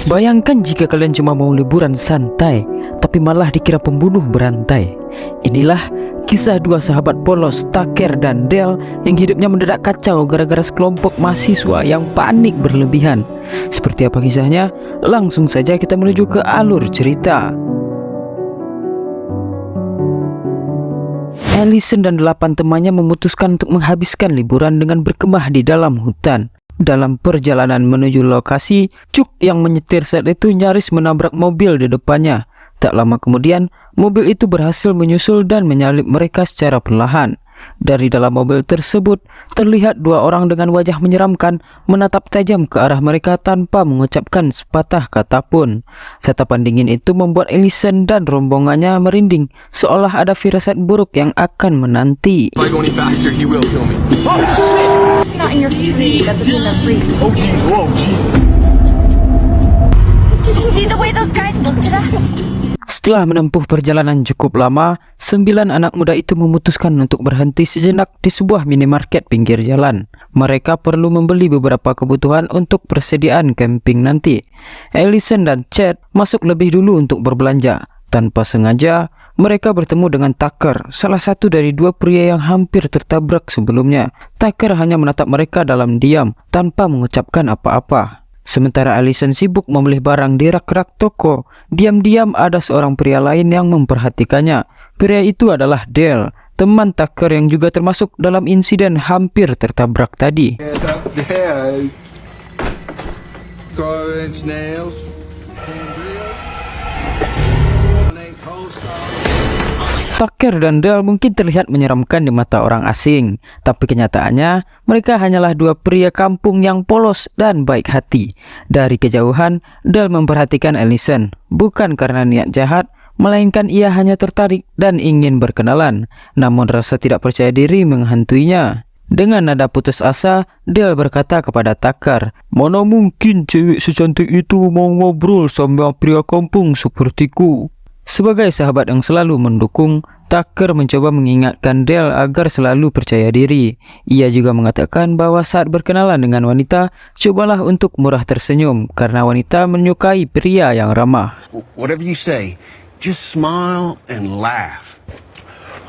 Bayangkan jika kalian cuma mau liburan santai, tapi malah dikira pembunuh berantai. Inilah kisah dua sahabat polos, Tucker dan Dale, yang hidupnya mendadak kacau gara-gara sekelompok mahasiswa yang panik berlebihan. Seperti apa kisahnya? Langsung saja kita menuju ke alur cerita. Allison dan 8 temannya memutuskan untuk menghabiskan liburan dengan berkemah di dalam hutan. Dalam perjalanan menuju lokasi, Chuck yang menyetir saat itu nyaris menabrak mobil di depannya. Tak lama kemudian, mobil itu berhasil menyusul dan menyalip mereka secara perlahan. Dari dalam mobil tersebut, terlihat dua orang dengan wajah menyeramkan menatap tajam ke arah mereka tanpa mengucapkan sepatah kata pun. Tatapan dingin itu membuat Allison dan rombongannya merinding, seolah ada firasat buruk yang akan menanti. If I go any faster, he will kill me. Oh shit! It's not in your face. That doesn't mean they're free. Oh jeez, whoa, Jesus. Did you see the way those guys looked at us? Setelah menempuh perjalanan cukup lama, 9 anak muda itu memutuskan untuk berhenti sejenak di sebuah minimarket pinggir jalan. Mereka perlu membeli beberapa kebutuhan untuk persediaan camping nanti. Allison dan Chad masuk lebih dulu untuk berbelanja. Tanpa sengaja, mereka bertemu dengan Tucker, salah satu dari dua pria yang hampir tertabrak sebelumnya. Tucker hanya menatap mereka dalam diam, tanpa mengucapkan apa-apa. Sementara Allison sibuk membeli barang di rak-rak toko, diam-diam ada seorang pria lain yang memperhatikannya. Pria itu adalah Dale, teman Tucker yang juga termasuk dalam insiden hampir tertabrak tadi. Tucker dan Dale mungkin terlihat menyeramkan di mata orang asing, tapi kenyataannya mereka hanyalah dua pria kampung yang polos dan baik hati. Dari kejauhan, Dale memperhatikan Allison, bukan karena niat jahat, melainkan ia hanya tertarik dan ingin berkenalan. Namun rasa tidak percaya diri menghantuinya. Dengan nada putus asa, Dale berkata kepada Tucker, "Mana mungkin cewek secantik itu mau ngobrol sama pria kampung sepertiku." Sebagai sahabat yang selalu mendukung, Tucker mencoba mengingatkan Dale agar selalu percaya diri. Ia juga mengatakan bahwa saat berkenalan dengan wanita, cobalah untuk murah tersenyum karena wanita menyukai pria yang ramah. Whatever you say, just smile and laugh.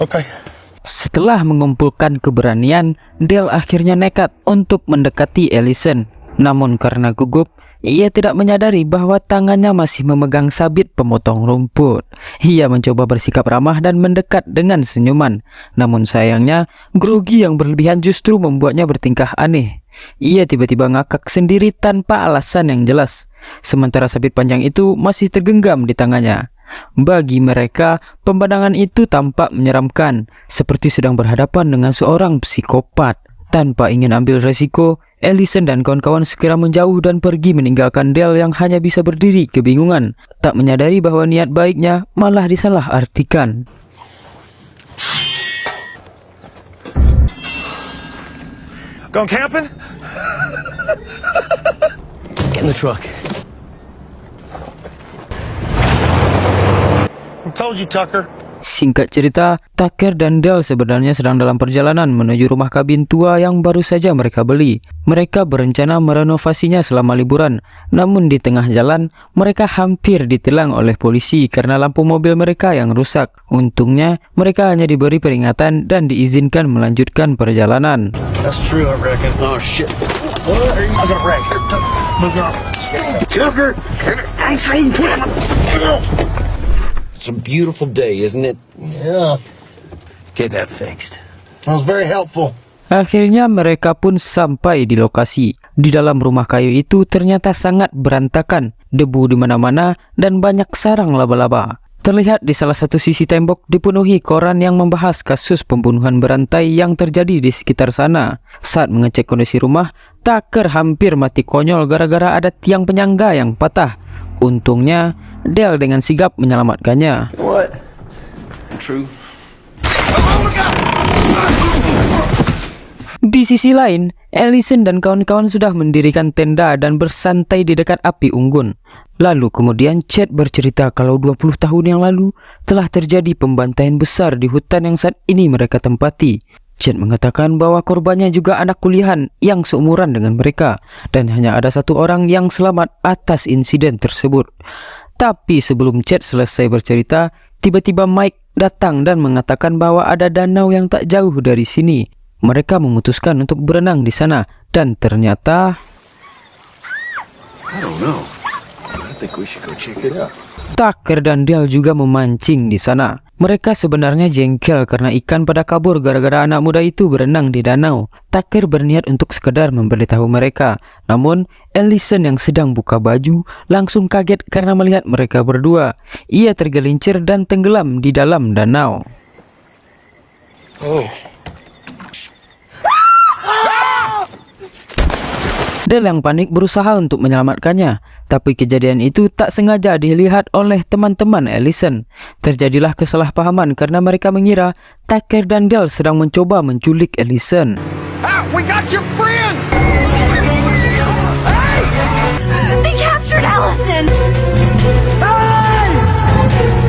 Okay. Setelah mengumpulkan keberanian, Dale akhirnya nekat untuk mendekati Allison. Namun karena gugup, ia tidak menyadari bahwa tangannya masih memegang sabit pemotong rumput. Ia mencoba bersikap ramah dan mendekat dengan senyuman. Namun sayangnya, grogi yang berlebihan justru membuatnya bertingkah aneh. Ia tiba-tiba ngakak sendiri tanpa alasan yang jelas. Sementara sabit panjang itu masih tergenggam di tangannya. Bagi mereka, pemandangan itu tampak menyeramkan, seperti sedang berhadapan dengan seorang psikopat. Tanpa ingin ambil resiko, Allison dan kawan-kawan segera menjauh dan pergi meninggalkan Dale yang hanya bisa berdiri kebingungan, tak menyadari bahwa niat baiknya malah disalahartikan. Going camping? Get in the truck. I told you, Tucker. Singkat cerita, Tucker dan Dale sebenarnya sedang dalam perjalanan menuju rumah kabin tua yang baru saja mereka beli. Mereka berencana merenovasinya selama liburan. Namun di tengah jalan, mereka hampir ditilang oleh polisi karena lampu mobil mereka yang rusak. Untungnya, mereka hanya diberi peringatan dan diizinkan melanjutkan perjalanan. That's true, I reckon. Oh shit. I got a wreck. Tucker, it's a beautiful day, isn't it? Yeah, Get that fixed. that was very helpful. Akhirnya mereka pun sampai di lokasi. Di dalam rumah kayu itu ternyata sangat berantakan, debu di mana-mana dan banyak sarang laba-laba. Terlihat di salah satu sisi tembok dipenuhi koran yang membahas kasus pembunuhan berantai yang terjadi di sekitar sana. Saat mengecek kondisi rumah, Tucker hampir mati konyol gara-gara ada tiang penyangga yang patah. Untungnya, Dale dengan sigap menyelamatkannya. What? True. Di sisi lain, Allison dan kawan-kawan sudah mendirikan tenda dan bersantai di dekat api unggun. Lalu kemudian Chad bercerita kalau 20 tahun yang lalu telah terjadi pembantaian besar di hutan yang saat ini mereka tempati. Chad mengatakan bahwa korbannya juga anak kuliahan yang seumuran dengan mereka dan hanya ada satu orang yang selamat atas insiden tersebut. Tapi sebelum Chad selesai bercerita, tiba-tiba Mike datang dan mengatakan bahwa ada danau yang tak jauh dari sini. Mereka memutuskan untuk berenang di sana dan ternyata I don't know. I think we should go check it out. Tucker dan Dale juga memancing di sana. Mereka sebenarnya jengkel karena ikan pada kabur gara-gara anak muda itu berenang di danau. Tucker berniat untuk sekedar memberitahu mereka. Namun, Ellison yang sedang buka baju langsung kaget karena melihat mereka berdua. Ia tergelincir dan tenggelam di dalam danau. Oh. Dale yang panik berusaha untuk menyelamatkannya, tapi kejadian itu tak sengaja dilihat oleh teman-teman Ellison. Terjadilah kesalahpahaman karena mereka mengira Tucker dan Dale sedang mencoba menculik Ellison. We got your friend! They captured Allison!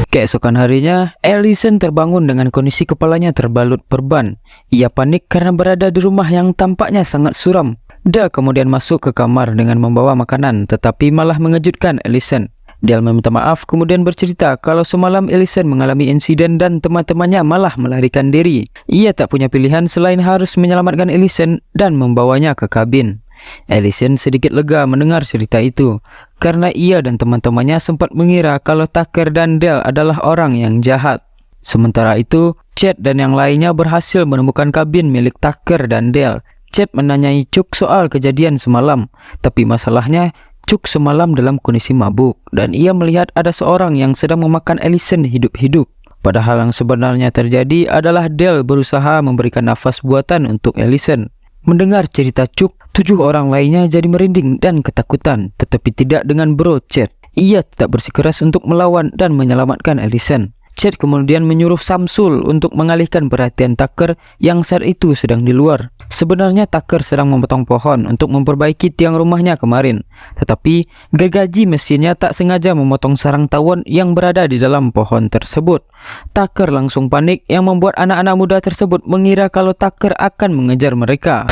Keesokan harinya, Ellison terbangun dengan kondisi kepalanya terbalut perban. Ia panik karena berada di rumah yang tampaknya sangat suram. Dale kemudian masuk ke kamar dengan membawa makanan, tetapi malah mengejutkan Ellison. Dale meminta maaf kemudian bercerita kalau semalam Ellison mengalami insiden dan teman-temannya malah melarikan diri. Ia tak punya pilihan selain harus menyelamatkan Ellison dan membawanya ke kabin. Ellison sedikit lega mendengar cerita itu, karena ia dan teman-temannya sempat mengira kalau Tucker dan Dale adalah orang yang jahat. Sementara itu, Chad dan yang lainnya berhasil menemukan kabin milik Tucker dan Dale. Chad menanyai Chuck soal kejadian semalam, tapi masalahnya Chuck semalam dalam kondisi mabuk dan ia melihat ada seorang yang sedang memakan Ellison hidup-hidup. Padahal yang sebenarnya terjadi adalah Dale berusaha memberikan nafas buatan untuk Ellison. Mendengar cerita Chuck, 7 orang lainnya jadi merinding dan ketakutan, tetapi tidak dengan bro Chad. Ia tidak bersikeras untuk melawan dan menyelamatkan Ellison. Chad kemudian menyuruh Samsul untuk mengalihkan perhatian Tucker yang saat itu sedang di luar. Sebenarnya Tucker sedang memotong pohon untuk memperbaiki tiang rumahnya kemarin. Tetapi gergaji mesinnya tak sengaja memotong sarang tawon yang berada di dalam pohon tersebut. Tucker langsung panik yang membuat anak-anak muda tersebut mengira kalau Tucker akan mengejar mereka.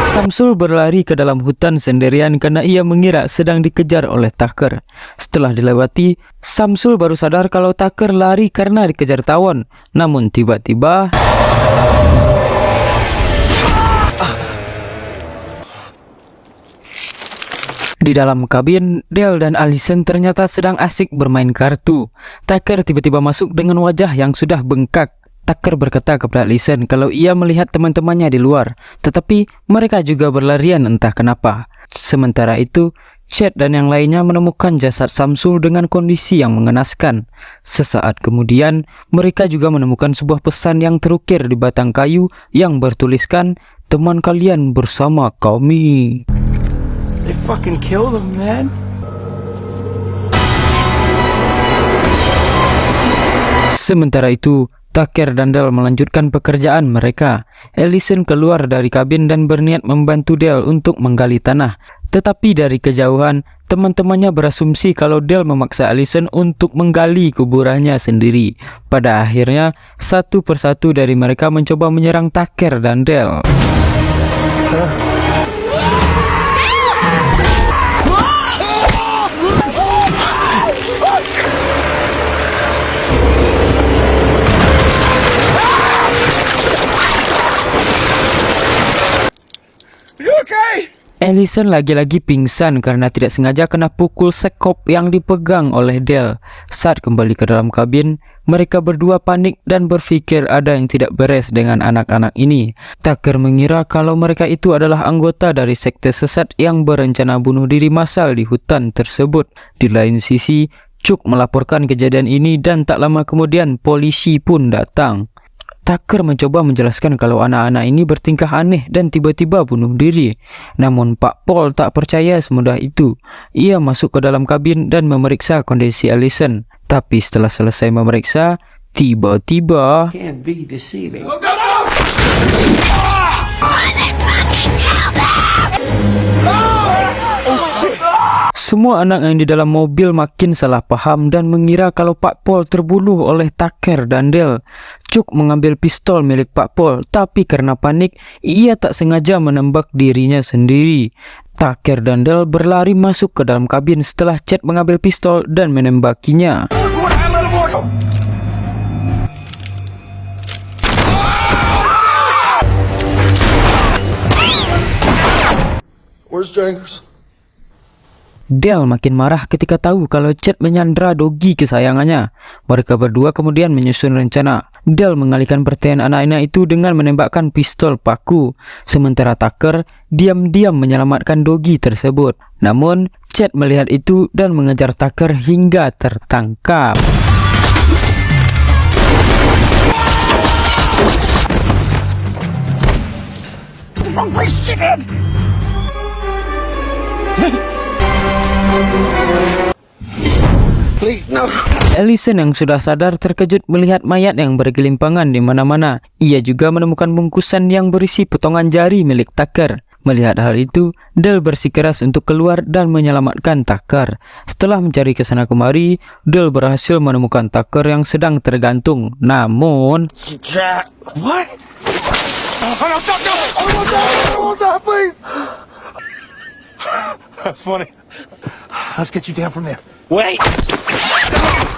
Samsul berlari ke dalam hutan sendirian karena ia mengira sedang dikejar oleh Tucker. Setelah dilewati, Samsul baru sadar kalau Tucker lari karena dikejar tawon. Namun tiba-tiba di dalam kabin, Dale dan Allison ternyata sedang asik bermain kartu. Tucker tiba-tiba masuk dengan wajah yang sudah bengkak. Tucker berkata kepada Allison kalau ia melihat teman-temannya di luar, tetapi mereka juga berlarian entah kenapa. Sementara itu, Chad dan yang lainnya menemukan jasad Samsul dengan kondisi yang mengenaskan. Sesaat kemudian, mereka juga menemukan sebuah pesan yang terukir di batang kayu yang bertuliskan, "Teman kalian bersama kami." They fucking killed him, man. Sementara itu, Tucker dan Dale melanjutkan pekerjaan mereka. Ellison keluar dari kabin dan berniat membantu Dale untuk menggali tanah. Tetapi dari kejauhan, teman-temannya berasumsi kalau Dale memaksa Ellison untuk menggali kuburannya sendiri. Pada akhirnya, satu persatu dari mereka mencoba menyerang Tucker dan Dale. Ellison lagi-lagi pingsan karena tidak sengaja kena pukul sekop yang dipegang oleh Dale. Saat kembali ke dalam kabin, mereka berdua panik dan berpikir ada yang tidak beres dengan anak-anak ini. Tucker mengira kalau mereka itu adalah anggota dari sekte sesat yang berencana bunuh diri massal di hutan tersebut. Di lain sisi, Chuck melaporkan kejadian ini dan tak lama kemudian polisi pun datang. Tucker mencoba menjelaskan kalau anak-anak ini bertingkah aneh dan tiba-tiba bunuh diri. Namun Pak Paul tak percaya semudah itu. Ia masuk ke dalam kabin dan memeriksa kondisi Ellison. Tapi setelah selesai memeriksa, tiba-tiba Can't be deceiving. Semua anak yang di dalam mobil makin salah paham dan mengira kalau Pak Pol terbunuh oleh Tucker dan Dale. Chuck mengambil pistol milik Pak Pol, tapi karena panik, ia tak sengaja menembak dirinya sendiri. Tucker dan Dale berlari masuk ke dalam kabin setelah Chad mengambil pistol dan menembakinya. Where's Jaggers? Dale makin marah ketika tahu kalau Chad menyandra Doggy kesayangannya. Mereka berdua kemudian menyusun rencana. Dale mengalihkan perhatian anak-anak itu dengan menembakkan pistol paku, sementara Tucker diam-diam menyelamatkan Doggy tersebut. Namun, Chad melihat itu dan mengejar Tucker hingga tertangkap. Please, no. Ellison yang sudah sadar terkejut melihat mayat yang bergelimpangan di mana-mana. Ia juga menemukan bungkusan yang berisi potongan jari milik Tucker. Melihat hal itu, Dale bersikeras untuk keluar dan menyelamatkan Tucker. Setelah mencari kesana kemari, Dale berhasil menemukan Tucker yang sedang tergantung. Namun, What? Oh, no, stop, please. That's funny. Let's get you down from there. Wait.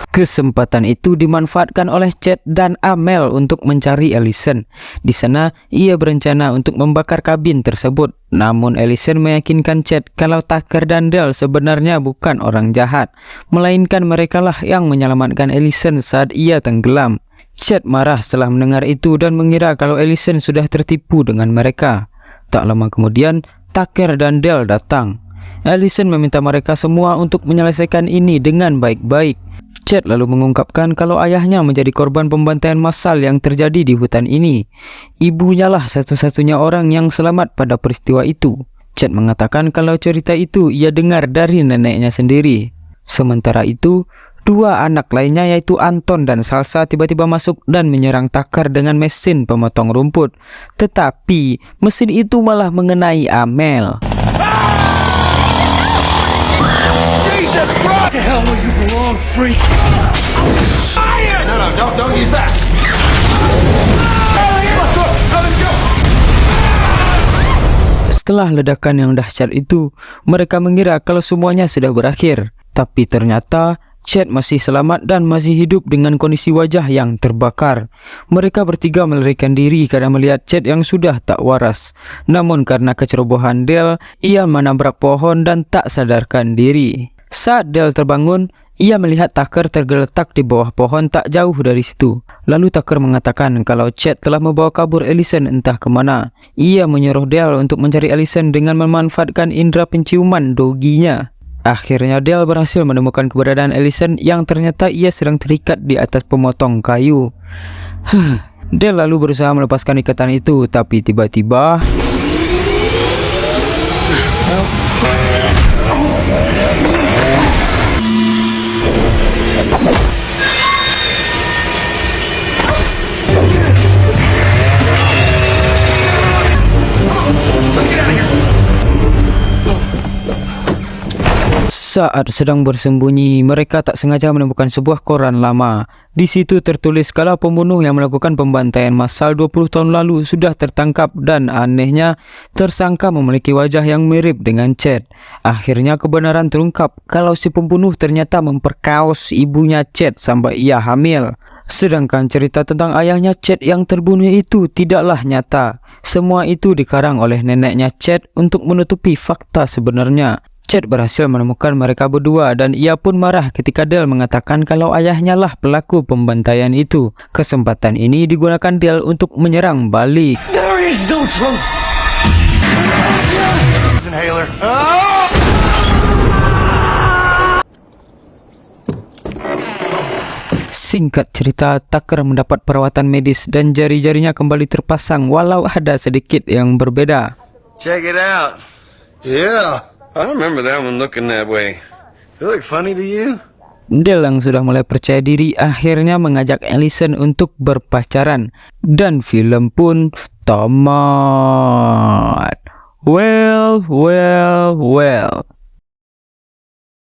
kesempatan itu dimanfaatkan oleh Chad dan Amel untuk mencari Ellison. Di sana, ia berencana untuk membakar kabin tersebut. Namun Ellison meyakinkan Chad kalau Tucker dan Dale sebenarnya bukan orang jahat, melainkan merekalah yang menyelamatkan Ellison saat ia tenggelam. Chad marah setelah mendengar itu dan mengira kalau Ellison sudah tertipu dengan mereka. Tak lama kemudian, Tucker dan Dale datang. Ellison meminta mereka semua untuk menyelesaikan ini dengan baik-baik. Chad lalu mengungkapkan kalau ayahnya menjadi korban pembantaian massal yang terjadi di hutan ini. Ibunya lah satu-satunya orang yang selamat pada peristiwa itu. Chad mengatakan kalau cerita itu ia dengar dari neneknya sendiri. Sementara itu, dua anak lainnya yaitu Anton dan Salsa tiba-tiba masuk dan menyerang Tucker dengan mesin pemotong rumput. Tetapi mesin itu malah mengenai Amel. What the hell will you belong, freak? Fire! No, don't use that. Let us go. Setelah ledakan yang dahsyat itu, mereka mengira kalau semuanya sudah berakhir. Tapi ternyata Chad masih selamat dan masih hidup dengan kondisi wajah yang terbakar. Mereka bertiga melarikan diri karena melihat Chad yang sudah tak waras. Namun karena kecerobohan Dale, ia menabrak pohon dan tak sadarkan diri. Saat Dale terbangun, ia melihat Tucker tergeletak di bawah pohon tak jauh dari situ. Lalu Tucker mengatakan kalau Chad telah membawa kabur Ellison entah kemana. Ia menyuruh Dale untuk mencari Ellison dengan memanfaatkan indera penciuman doginya. Akhirnya Dale berhasil menemukan keberadaan Ellison yang ternyata ia sedang terikat di atas pemotong kayu. Dale lalu berusaha melepaskan ikatan itu, tapi tiba-tiba saat sedang bersembunyi, mereka tak sengaja menemukan sebuah koran lama. Di situ tertulis kalau pembunuh yang melakukan pembantaian massal 20 tahun lalu sudah tertangkap dan anehnya tersangka memiliki wajah yang mirip dengan Chad. Akhirnya kebenaran terungkap kalau si pembunuh ternyata memperkaos ibunya Chad sampai ia hamil. Sedangkan cerita tentang ayahnya Chad yang terbunuh itu tidaklah nyata. Semua itu dikarang oleh neneknya Chad untuk menutupi fakta sebenarnya. Chad berhasil menemukan mereka berdua dan ia pun marah ketika Dale mengatakan kalau ayahnya lah pelaku pembantaian itu. Kesempatan ini digunakan Dale untuk menyerang balik. There is no truth. Inhaler. Singkat cerita, Tucker mendapat perawatan medis dan jari-jarinya kembali terpasang walau ada sedikit yang berbeda. Check it out. Yeah. I don't remember that one looking that way. Does it look funny to you? Dale yang sudah mulai percaya diri akhirnya mengajak Ellison untuk berpacaran dan film pun tamat. Well.